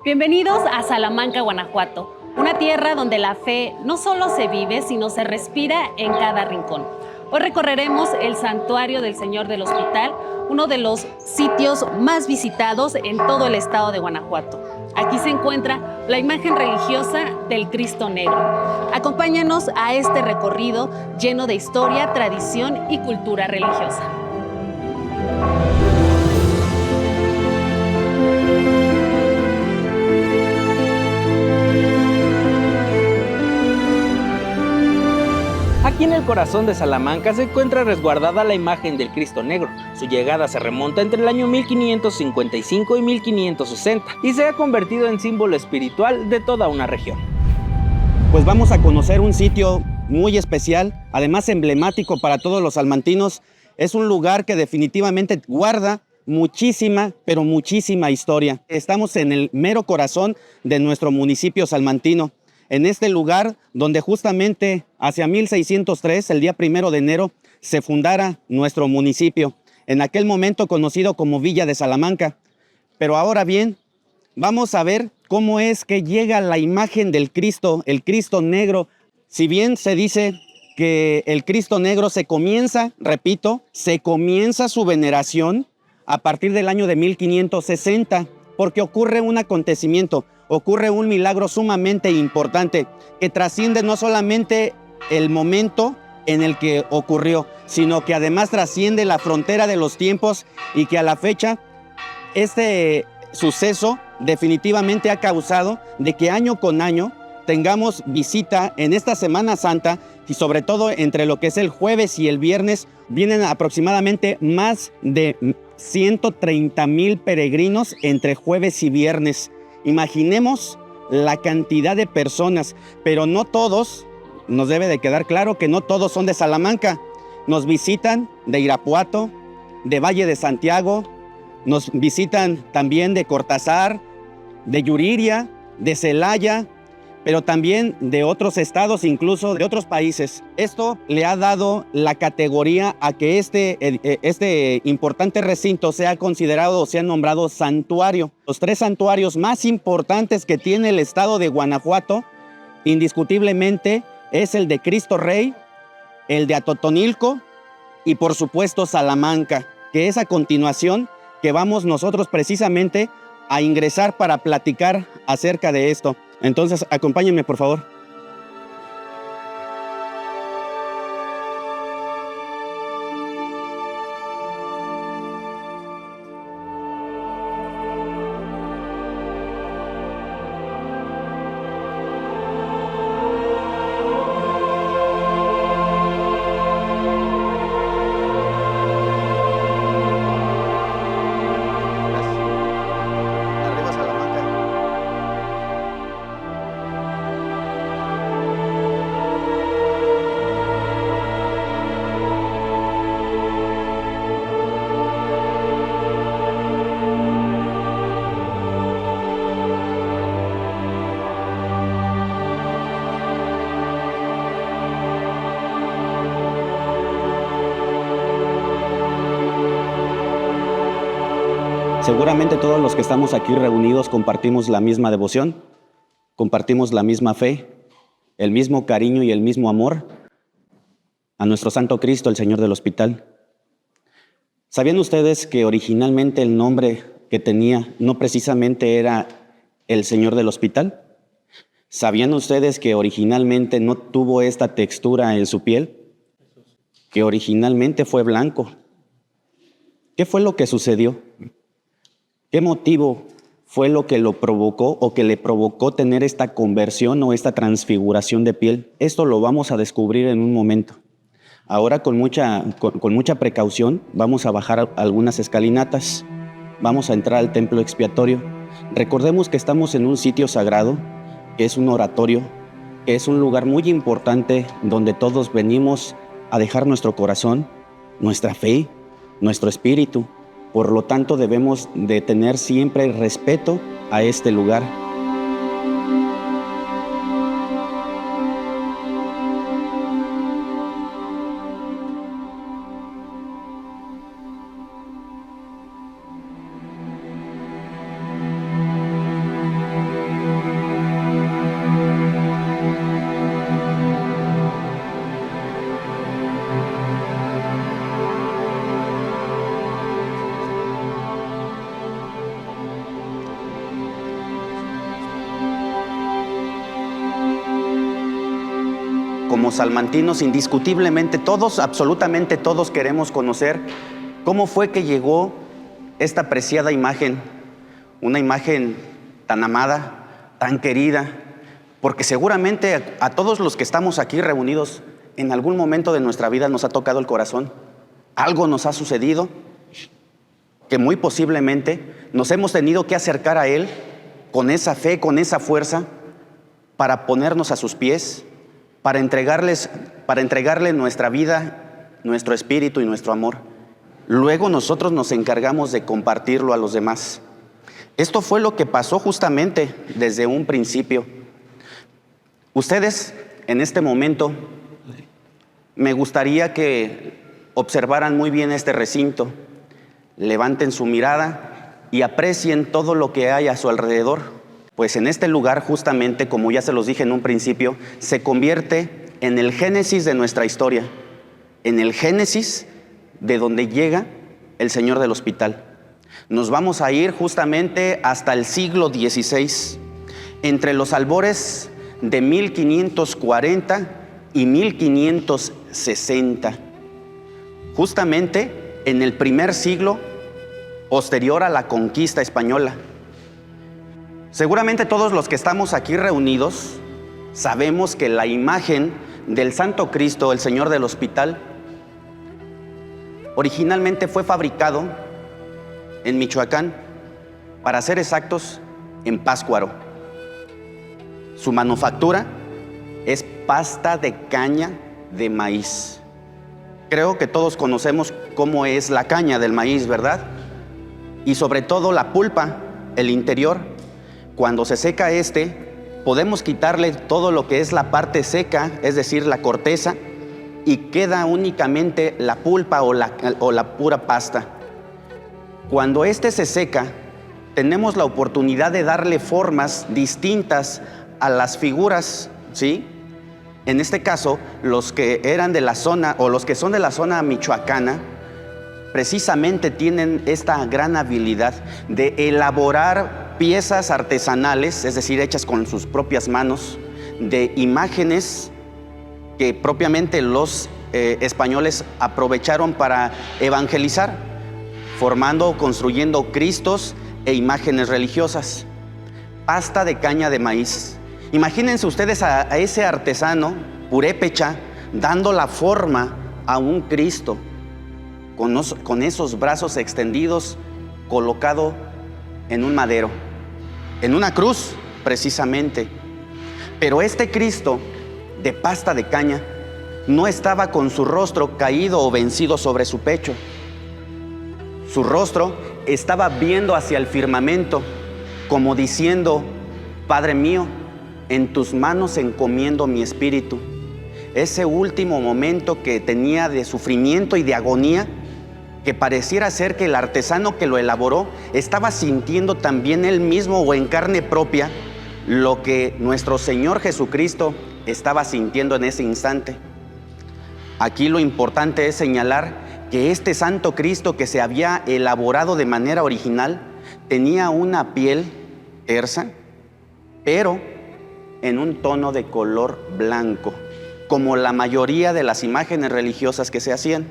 Bienvenidos a Salamanca, Guanajuato, una tierra donde la fe no solo se vive, sino se respira en cada rincón. Hoy recorreremos el Santuario del Señor del Hospital, uno de los sitios más visitados en todo el estado de Guanajuato. Aquí se encuentra la imagen religiosa del Cristo Negro. Acompáñanos a este recorrido lleno de historia, tradición y cultura religiosa. Aquí en el corazón de Salamanca se encuentra resguardada la imagen del Cristo Negro. Su llegada se remonta entre el año 1555 y 1560 y se ha convertido en símbolo espiritual de toda una región. Pues vamos a conocer un sitio muy especial, además emblemático para todos los salmantinos. Es un lugar que definitivamente guarda muchísima, pero muchísima historia. Estamos en el mero corazón de nuestro municipio salmantino. En este lugar donde justamente hacia 1603, el día 1 de enero, se fundara nuestro municipio, en aquel momento conocido como Villa de Salamanca. Pero ahora bien, vamos a ver cómo es que llega la imagen del Cristo, el Cristo Negro. Si bien se dice que el Cristo Negro se comienza su veneración a partir del año de 1560, porque ocurre un acontecimiento, ocurre un milagro sumamente importante que trasciende no solamente el momento en el que ocurrió, sino que además trasciende la frontera de los tiempos y que a la fecha este suceso definitivamente ha causado de que año con año tengamos visita en esta Semana Santa y sobre todo entre lo que es el jueves y el viernes vienen aproximadamente más de 130,000 peregrinos entre jueves y viernes. Imaginemos la cantidad de personas, pero no todos, nos debe de quedar claro que no todos son de Salamanca. Nos visitan de Irapuato, de Valle de Santiago, nos visitan también de Cortázar, de Yuriria, de Celaya, pero también de otros estados, incluso de otros países. Esto le ha dado la categoría a que este importante recinto sea considerado o sea nombrado santuario. Los 3 santuarios más importantes que tiene el estado de Guanajuato, indiscutiblemente, es el de Cristo Rey, el de Atotonilco y por supuesto Salamanca, que es a continuación que vamos nosotros precisamente a ingresar para platicar acerca de esto. Entonces, acompáñenme, por favor. Arriba Salamanca. Seguramente todos los que estamos aquí reunidos compartimos la misma devoción, compartimos la misma fe, el mismo cariño y el mismo amor a nuestro Santo Cristo, el Señor del Hospital. ¿Sabían ustedes que originalmente el nombre que tenía no precisamente era el Señor del Hospital? ¿Sabían ustedes que originalmente no tuvo esta textura en su piel? Que originalmente fue blanco. ¿Qué fue lo que sucedió? ¿Qué motivo fue lo que lo provocó o que le provocó tener esta conversión o esta transfiguración de piel? Esto lo vamos a descubrir en un momento. Ahora con mucha precaución vamos a bajar algunas escalinatas. Vamos a entrar al templo expiatorio. Recordemos que estamos en un sitio sagrado, que es un oratorio, que es un lugar muy importante donde todos venimos a dejar nuestro corazón, nuestra fe, nuestro espíritu. Por lo tanto, debemos de tener siempre respeto a este lugar. como salmantinos, indiscutiblemente todos, absolutamente todos queremos conocer cómo fue que llegó esta preciada imagen, una imagen tan amada, tan querida, porque seguramente a todos los que estamos aquí reunidos, en algún momento de nuestra vida nos ha tocado el corazón, algo nos ha sucedido, que muy posiblemente nos hemos tenido que acercar a Él con esa fe, con esa fuerza, para ponernos a sus pies, para entregarle nuestra vida, nuestro espíritu y nuestro amor. Luego nosotros nos encargamos de compartirlo a los demás. Esto fue lo que pasó justamente desde un principio. Ustedes, en este momento, me gustaría que observaran muy bien este recinto, levanten su mirada y aprecien todo lo que hay a su alrededor. Pues en este lugar, justamente, como ya se los dije en un principio, se convierte en el génesis de nuestra historia, en el génesis de donde llega el Señor del Hospital. Nos vamos a ir justamente hasta el siglo XVI, entre los albores de 1540 y 1560, justamente en el primer siglo posterior a la conquista española. Seguramente todos los que estamos aquí reunidos sabemos que la imagen del Santo Cristo, el Señor del Hospital, originalmente fue fabricado en Michoacán, para ser exactos, en Pátzcuaro. Su manufactura es pasta de caña de maíz. Creo que todos conocemos cómo es la caña del maíz, ¿verdad? Y sobre todo la pulpa, el interior. Cuando se seca podemos quitarle todo lo que es la parte seca, es decir, la corteza, y queda únicamente la pulpa o la pura pasta. Cuando se seca, tenemos la oportunidad de darle formas distintas a las figuras, ¿sí? En este caso, los que eran de la zona o los que son de la zona michoacana, precisamente tienen esta gran habilidad de elaborar piezas artesanales, es decir, hechas con sus propias manos, de imágenes que propiamente los españoles aprovecharon para evangelizar, formando o construyendo cristos e imágenes religiosas. Pasta de caña de maíz. Imagínense ustedes a ese artesano purépecha dando la forma a un Cristo con esos brazos extendidos, colocado en un madero, en una cruz precisamente. Pero este Cristo de pasta de caña no estaba con su rostro caído o vencido sobre su pecho. Su rostro estaba viendo hacia el firmamento, como diciendo: Padre mío, en tus manos encomiendo mi espíritu. Ese último momento que tenía de sufrimiento y de agonía, que pareciera ser que el artesano que lo elaboró estaba sintiendo también él mismo o en carne propia lo que nuestro Señor Jesucristo estaba sintiendo en ese instante. Aquí lo importante es señalar que este Santo Cristo que se había elaborado de manera original tenía una piel tersa, pero en un tono de color blanco, como la mayoría de las imágenes religiosas que se hacían.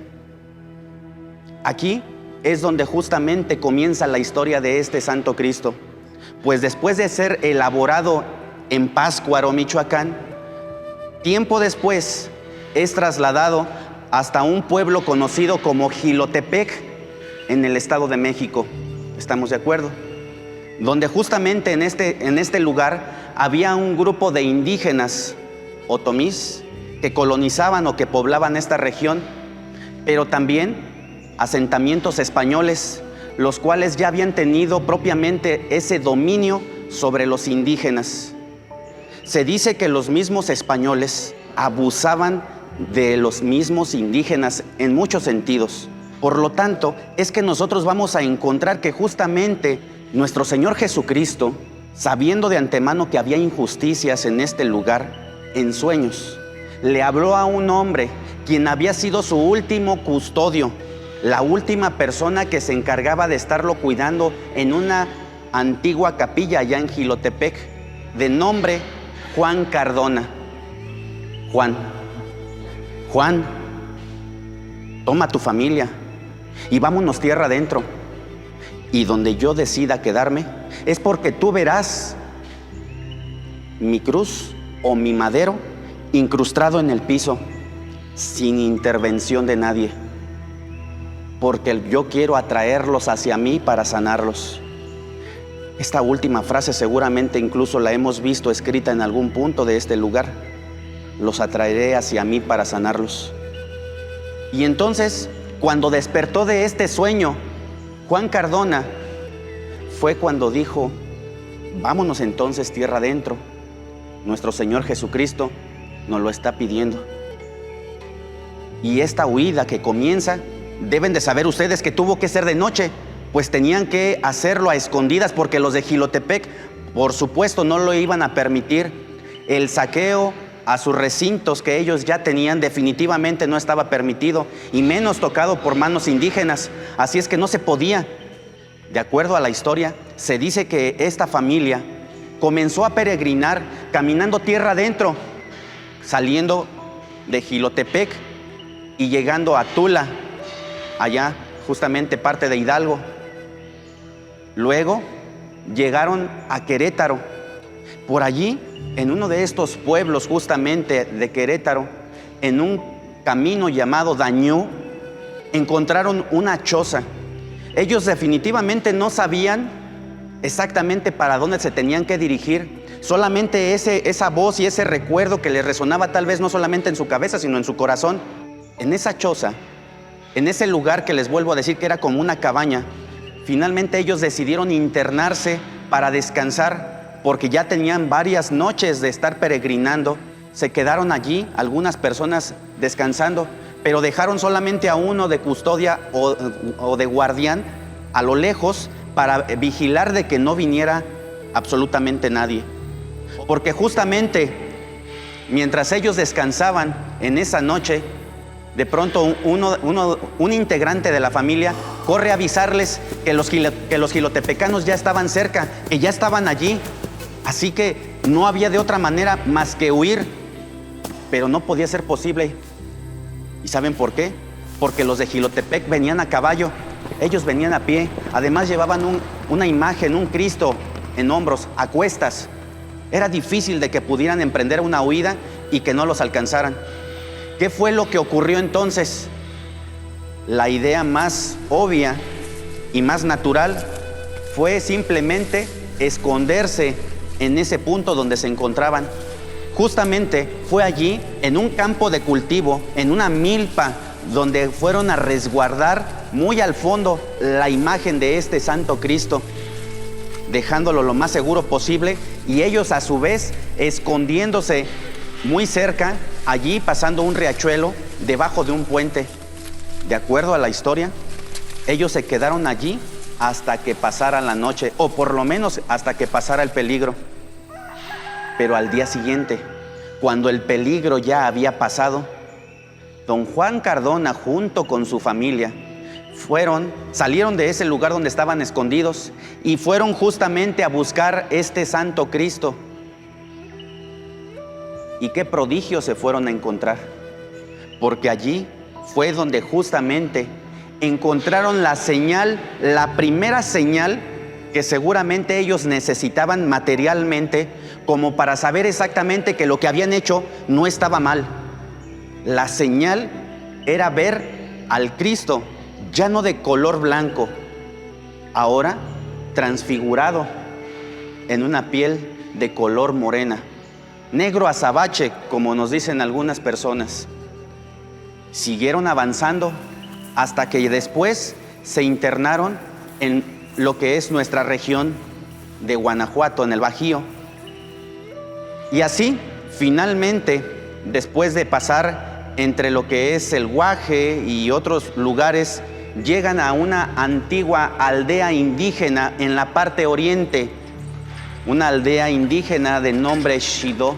Aquí es donde justamente comienza la historia de este Santo Cristo, pues después de ser elaborado en Pátzcuaro, Michoacán, tiempo después es trasladado hasta un pueblo conocido como Jilotepec, en el Estado de México. ¿Estamos de acuerdo? Donde justamente en este lugar había un grupo de indígenas otomís que colonizaban o que poblaban esta región, pero también asentamientos españoles, los cuales ya habían tenido propiamente ese dominio sobre los indígenas. Se dice que los mismos españoles abusaban de los mismos indígenas en muchos sentidos. Por lo tanto, es que nosotros vamos a encontrar que justamente nuestro Señor Jesucristo, sabiendo de antemano que había injusticias en este lugar, en sueños, le habló a un hombre quien había sido su último custodio, la última persona que se encargaba de estarlo cuidando en una antigua capilla allá en Jilotepec, de nombre Juan Cardona. Juan, Juan, toma tu familia y vámonos tierra adentro. Y donde yo decida quedarme es porque tú verás mi cruz o mi madero incrustado en el piso, sin intervención de nadie, porque yo quiero atraerlos hacia mí para sanarlos. Esta última frase seguramente incluso la hemos visto escrita en algún punto de este lugar. Los atraeré hacia mí para sanarlos. Y entonces, cuando despertó de este sueño, Juan Cardona, fue cuando dijo: vámonos entonces tierra adentro. Nuestro Señor Jesucristo nos lo está pidiendo. Y esta huida que comienza, deben de saber ustedes que tuvo que ser de noche, pues tenían que hacerlo a escondidas, porque los de Jilotepec, por supuesto, no lo iban a permitir. El saqueo a sus recintos que ellos ya tenían definitivamente no estaba permitido, y menos tocado por manos indígenas. Así es que no se podía. De acuerdo a la historia, se dice que esta familia comenzó a peregrinar caminando tierra adentro, saliendo de Jilotepec y llegando a Tula, allá justamente parte de Hidalgo. Luego llegaron a Querétaro. Por allí, en uno de estos pueblos justamente de Querétaro, en un camino llamado Dañú, encontraron una choza. Ellos definitivamente no sabían exactamente para dónde se tenían que dirigir. Solamente esa voz y ese recuerdo que les resonaba tal vez no solamente en su cabeza, sino en su corazón. En esa choza, en ese lugar que les vuelvo a decir que era como una cabaña, finalmente ellos decidieron internarse para descansar, porque ya tenían varias noches de estar peregrinando. Se quedaron allí algunas personas descansando, pero dejaron solamente a uno de custodia o de guardián a lo lejos para vigilar de que no viniera absolutamente nadie. Porque justamente mientras ellos descansaban en esa noche, de pronto un integrante de la familia corre a avisarles que los jilotepecanos ya estaban cerca, que ya estaban allí. Así que no había de otra manera más que huir, pero no podía ser posible. ¿Y saben por qué? Porque los de Jilotepec venían a caballo, ellos venían a pie. Además llevaban una imagen, un Cristo en hombros, a cuestas. Era difícil de que pudieran emprender una huida y que no los alcanzaran. ¿Qué fue lo que ocurrió entonces? La idea más obvia y más natural fue simplemente esconderse en ese punto donde se encontraban. Justamente fue allí, en un campo de cultivo, en una milpa, donde fueron a resguardar muy al fondo la imagen de este Santo Cristo, dejándolo lo más seguro posible, y ellos a su vez escondiéndose muy cerca, allí pasando un riachuelo, debajo de un puente. De acuerdo a la historia, ellos se quedaron allí hasta que pasara la noche, o por lo menos hasta que pasara el peligro. Pero al día siguiente, cuando el peligro ya había pasado, don Juan Cardona junto con su familia salieron de ese lugar donde estaban escondidos y fueron justamente a buscar este Santo Cristo. ¿Y qué prodigios se fueron a encontrar? Porque allí fue donde justamente encontraron la señal, la primera señal que seguramente ellos necesitaban materialmente, como para saber exactamente que lo que habían hecho no estaba mal. La señal era ver al Cristo ya no de color blanco, ahora transfigurado en una piel de color morena, negro azabache, como nos dicen algunas personas. Siguieron avanzando hasta que después se internaron en lo que es nuestra región de Guanajuato, en el Bajío. Y así, finalmente, después de pasar entre lo que es el Guaje y otros lugares, llegan a una antigua aldea indígena en la parte oriente, una aldea indígena de nombre Xidó,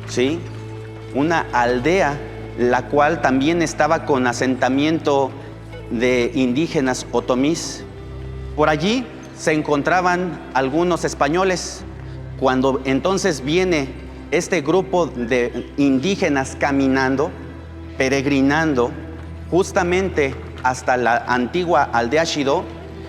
¿sí? Una aldea la cual también estaba con asentamiento de indígenas otomís. Por allí se encontraban algunos españoles. Cuando entonces viene este grupo de indígenas caminando, peregrinando justamente hasta la antigua aldea Shidó,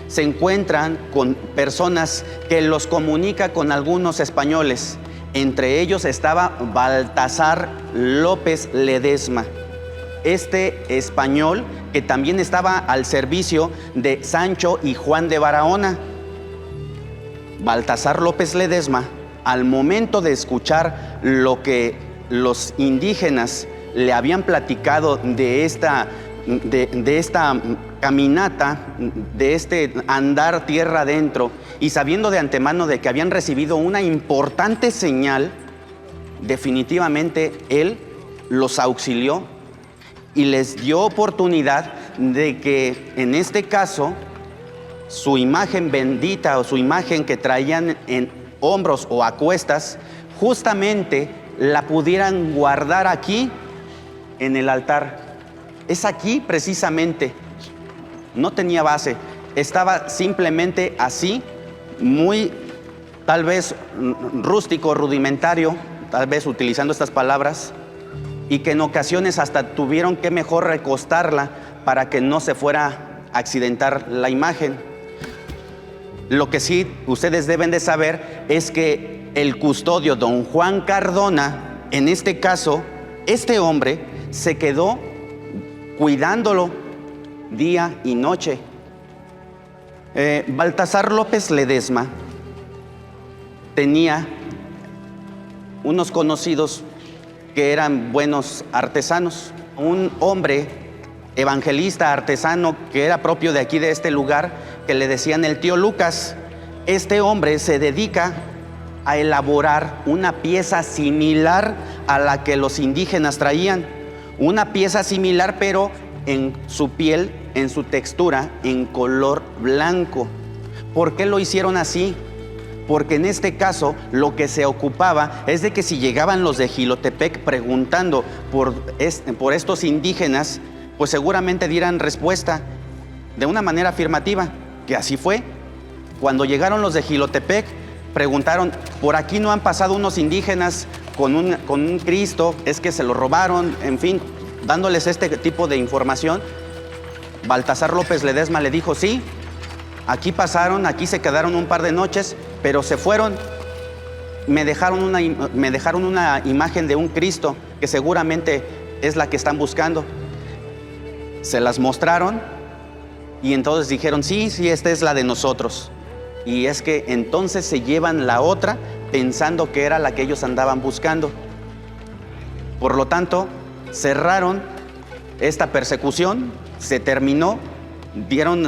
se encuentran con personas que los comunica con algunos españoles. Entre ellos estaba Baltasar López Ledesma, este español que también estaba al servicio de Sancho y Juan de Barahona. Baltasar López Ledesma, al momento de escuchar lo que los indígenas le habían platicado de esta caminata, de este andar tierra adentro, y sabiendo de antemano de que habían recibido una importante señal, definitivamente él los auxilió y les dio oportunidad de que en este caso su imagen bendita o su imagen que traían en hombros o a cuestas, justamente la pudieran guardar aquí en el altar. Es aquí precisamente, no tenía base, estaba simplemente así, muy tal vez rústico, rudimentario, tal vez utilizando estas palabras, y que en ocasiones hasta tuvieron que mejor recostarla para que no se fuera a accidentar la imagen. Lo que sí ustedes deben de saber es que el custodio, don Juan Cardona, en este caso, este hombre se quedó cuidándolo día y noche. Baltasar López Ledesma tenía unos conocidos que eran buenos artesanos. Un hombre evangelista, artesano, que era propio de aquí, de este lugar, que le decían el tío Lucas. Este hombre se dedica a elaborar una pieza similar a la que los indígenas traían. Una pieza similar, pero en su piel, en su textura, en color blanco. ¿Por qué lo hicieron así? Porque en este caso lo que se ocupaba es de que si llegaban los de Jilotepec preguntando por estos indígenas, pues seguramente dieran respuesta de una manera afirmativa, que así fue. Cuando llegaron los de Jilotepec, preguntaron, por aquí no han pasado unos indígenas con un Cristo, es que se lo robaron, en fin, dándoles este tipo de información. Baltasar López Ledesma le dijo, sí, aquí pasaron, aquí se quedaron un par de noches, pero se fueron, me dejaron una imagen de un Cristo, que seguramente es la que están buscando. Se las mostraron y entonces dijeron, sí, esta es la de nosotros. Y es que entonces se llevan la otra pensando que era la que ellos andaban buscando. Por lo tanto, cerraron esta persecución, se terminó,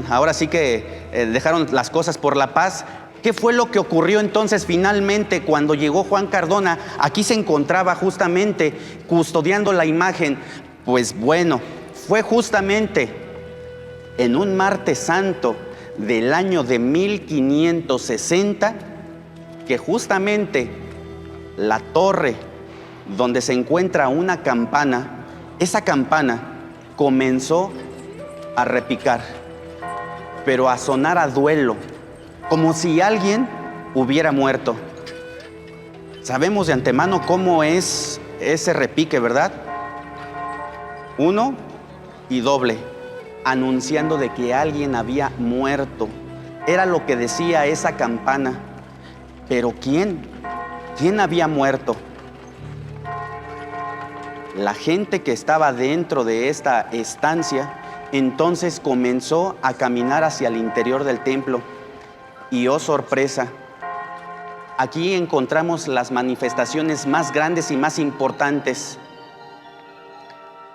ahora sí que dejaron las cosas por la paz. ¿Qué fue lo que ocurrió entonces finalmente cuando llegó Juan Cardona? Aquí se encontraba justamente custodiando la imagen. Pues bueno, fue justamente en un martes santo del año de 1560 que justamente la torre donde se encuentra una campana, esa campana comenzó a repicar, pero a sonar a duelo, como si alguien hubiera muerto. Sabemos de antemano cómo es ese repique, ¿verdad? Uno y doble, anunciando de que alguien había muerto. Era lo que decía esa campana. Pero ¿quién? ¿Quién había muerto? La gente que estaba dentro de esta estancia entonces comenzó a caminar hacia el interior del templo. Y oh sorpresa, aquí encontramos las manifestaciones más grandes y más importantes.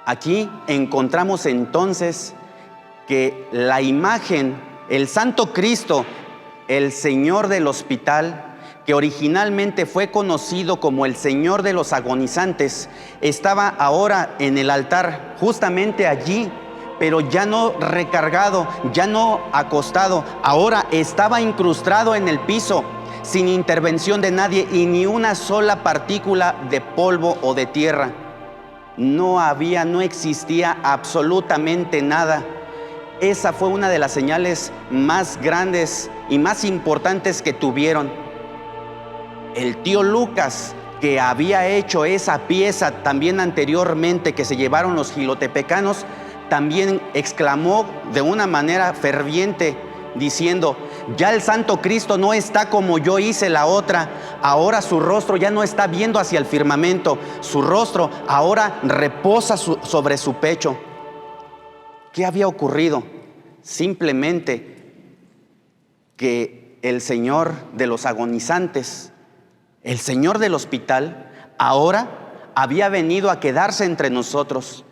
Aquí encontramos entonces que la imagen, el Santo Cristo, el Señor del Hospital, que originalmente fue conocido como el Señor de los Agonizantes, estaba ahora en el altar, justamente allí, pero ya no recargado, ya no acostado, ahora estaba incrustado en el piso, sin intervención de nadie y ni una sola partícula de polvo o de tierra. No existía absolutamente nada. Esa fue una de las señales más grandes y más importantes que tuvieron. El tío Lucas, que había hecho esa pieza también anteriormente que se llevaron los jilotepecanos, también exclamó de una manera ferviente diciendo: ya el Santo Cristo no está como yo hice la otra, ahora su rostro ya no está viendo hacia el firmamento, su rostro ahora reposa sobre su pecho. ¿Qué había ocurrido? Simplemente que el Señor de los agonizantes, el Señor del hospital, ahora había venido a quedarse entre nosotros,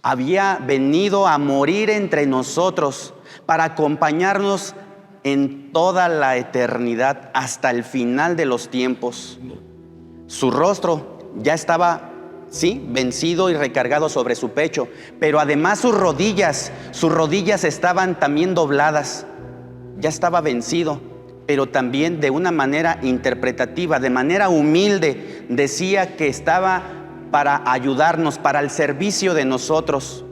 había venido a morir entre nosotros para acompañarnos en toda la eternidad hasta el final de los tiempos. Su rostro ya estaba, sí, vencido y recargado sobre su pecho, pero además sus rodillas estaban también dobladas. Ya estaba vencido, pero también de una manera interpretativa, de manera humilde, decía que estaba para ayudarnos, para el servicio de nosotros.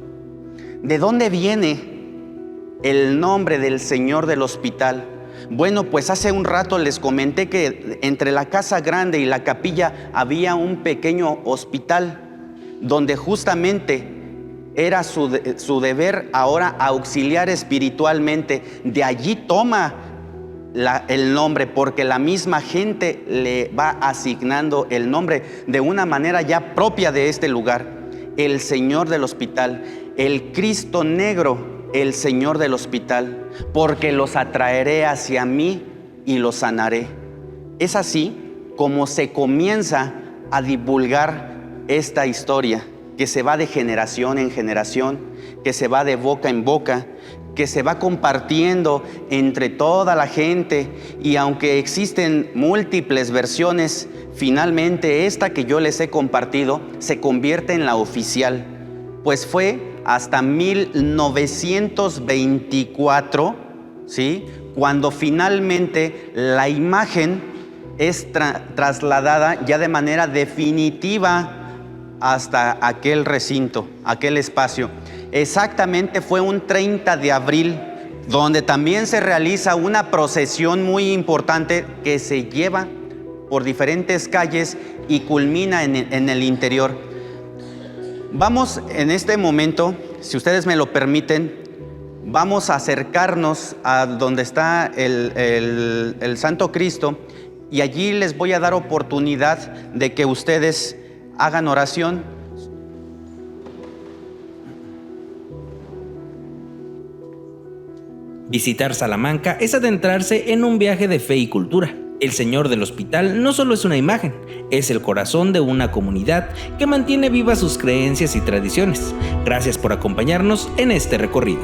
¿De dónde viene el nombre del Señor del hospital? Bueno, pues hace un rato les comenté que entre la casa grande y la capilla había un pequeño hospital donde justamente era su deber ahora auxiliar espiritualmente. De allí toma el nombre, porque la misma gente le va asignando el nombre de una manera ya propia de este lugar. El Señor del hospital, el Cristo negro, el Señor del hospital, porque los atraeré hacia mí y los sanaré. Es así como se comienza a divulgar esta historia, que se va de generación en generación, que se va de boca en boca, que se va compartiendo entre toda la gente, y aunque existen múltiples versiones, finalmente esta que yo les he compartido se convierte en la oficial, pues fue hasta 1924, ¿sí?, cuando finalmente la imagen es trasladada ya de manera definitiva hasta aquel recinto, aquel espacio. Exactamente fue un 30 de abril, donde también se realiza una procesión muy importante que se lleva por diferentes calles y culmina en el interior. Vamos en este momento, si ustedes me lo permiten, vamos a acercarnos a donde está el Santo Cristo, y allí les voy a dar oportunidad de que ustedes hagan oración. Visitar Salamanca es adentrarse en un viaje de fe y cultura. El Señor del Hospital no solo es una imagen, es el corazón de una comunidad que mantiene vivas sus creencias y tradiciones. Gracias por acompañarnos en este recorrido.